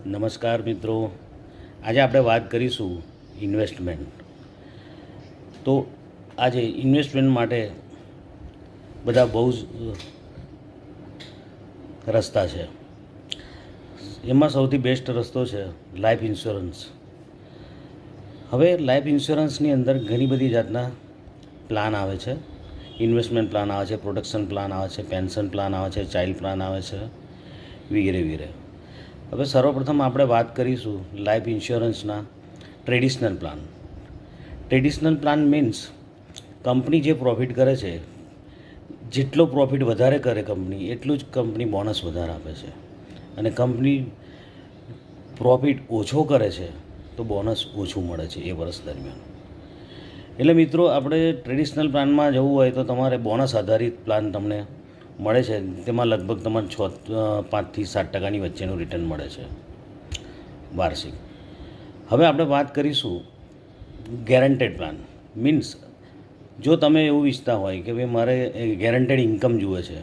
નમસ્કાર મિત્રો, આજે આપણે વાત કરીશું ઇન્વેસ્ટમેન્ટ. તો આજે ઇન્વેસ્ટમેન્ટ માટે બધા બહુ જ રસ્તા છે. એમાં સૌથી બેસ્ટ રસ્તો છે લાઈફ ઇન્સ્યોરન્સ. હવે લાઈફ ઇન્સ્યોરન્સની અંદર ઘણી બધી જાતના પ્લાન આવે છે. ઇન્વેસ્ટમેન્ટ પ્લાન આવે છે, પ્રોટેક્શન પ્લાન આવે છે, પેન્શન પ્લાન આવે છે, ચાઇલ્ડ પ્લાન આવે છે, વગેરે વગેરે. હવે સર્વપ્રથમ આપણે વાત કરીશું લાઈફ ઇન્સ્યોરન્સના traditional plan. Traditional plan means company જે પ્રોફિટ કરે છે, જેટલો પ્રોફિટ વધારે કરે કંપની એટલું જ કંપની બોનસ વધારે આપે છે, અને કંપની પ્રોફિટ ઓછો કરે છે તો બોનસ ઓછું મળે છે એ વર્ષ દરમિયાન. એટલે મિત્રો, આપણે ટ્રેડિશનલ પ્લાનમાં જવું હોય તો તમારે બોનસ આધારિત પ્લાન તમને મળે છે. તેમાં લગભગ તમારે 5 થી 7% વચ્ચેનું રિટર્ન મળે છે વાર્ષિક. હવે આપણે વાત કરીશું ગેરંટેડ પ્લાન. મીન્સ જો તમે એવું ઈચ્છતા હોય કે ભાઈ મારે ગેરંટેડ ઇન્કમ જુએ છે,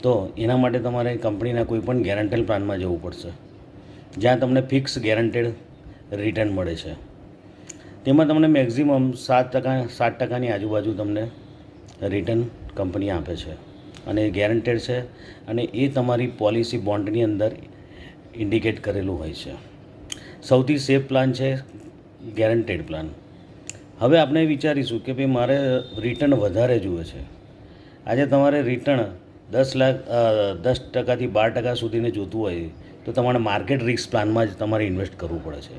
તો એના માટે તમારે કંપનીના કોઈ પણ ગેરંટેડ પ્લાનમાં જવું પડશે, જ્યાં તમને ફિક્સ ગેરંટેડ રિટર્ન મળે છે. તેમાં તમને મેક્ઝિમમ 7%ની આજુબાજુ તમને રિટર્ન કંપની આપે છે, અને ગેરંટેડ છે, અને એ તમારી પોલિસી બોન્ડની અંદર ઇન્ડિકેટ કરેલું હોય છે. સૌથી સેફ પ્લાન છે ગેરંટેડ પ્લાન. હવે આપણે વિચારીશું કે ભાઈ મારે રિટર્ન વધારે જુએ છે. આજે તમારે રિટર્ન 10%થી 12% સુધીને જોતું હોય તો તમારે માર્કેટ રિસ્ક પ્લાનમાં જ તમારે ઇન્વેસ્ટ કરવું પડે છે.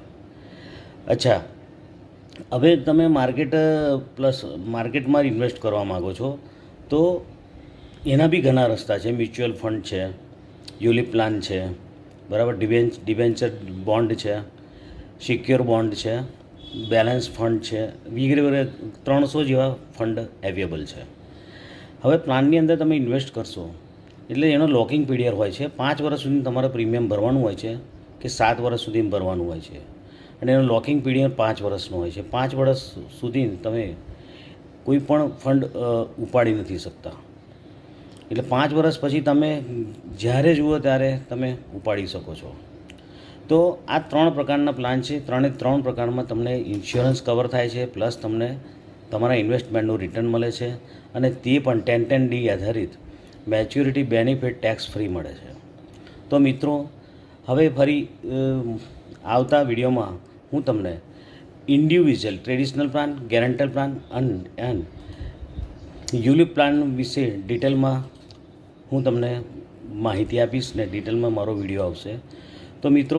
અચ્છા, હવે તમે માર્કેટમાં ઇન્વેસ્ટ કરવા માગો છો તો એના બી ઘણા રસ્તા છે. મ્યુચ્યુઅલ ફંડ છે, યુલિપ પ્લાન છે, બરાબર, ડિબેન્ચર બોન્ડ છે, સિક્યોર બોન્ડ છે, બેલેન્સ ફંડ છે, વગેરે વગેરે 300 જેવા ફંડ અવેલેબલ છે. હવે પ્લાનની અંદર તમે ઇન્વેસ્ટ કરશો એટલે એનો લોકિંગ પીરિયડ હોય છે. 5 વર્ષ સુધી તમારે પ્રીમિયમ ભરવાનું હોય છે કે 7 વર્ષ સુધી ભરવાનું હોય છે, અને એનો લોકિંગ પીરિયડ 5 વર્ષનો હોય છે. 5 વર્ષ સુધી તમે કોઈ પણ ફંડ ઉપાડી નથી શકતા. એટલે 5 વર્ષ પછી તમે જ્યારે જુઓ ત્યારે તમે ઉપાડી શકો છો. તો આ 3 પ્રકારના પ્લાન છે. 3 પ્રકારમાં તમને ઇન્સ્યોરન્સ કવર થાય છે, પ્લસ તમને તમારા ઇન્વેસ્ટમેન્ટનું રિટર્ન મળે છે, અને તે પણ 10-10D આધારિત મેચ્યોરિટી બેનિફિટ ટેક્સ ફ્રી મળે છે. તો મિત્રો, હવે ફરી આવતા વિડીયોમાં હું તમને individual traditional plan, guaranteed plan and ULIP plan વિશે ડિટેલમાં હું તમને માહિતી આપીશ, ને ડિટેલમાં મારો વિડીયો આવશે. તો મિત્રો,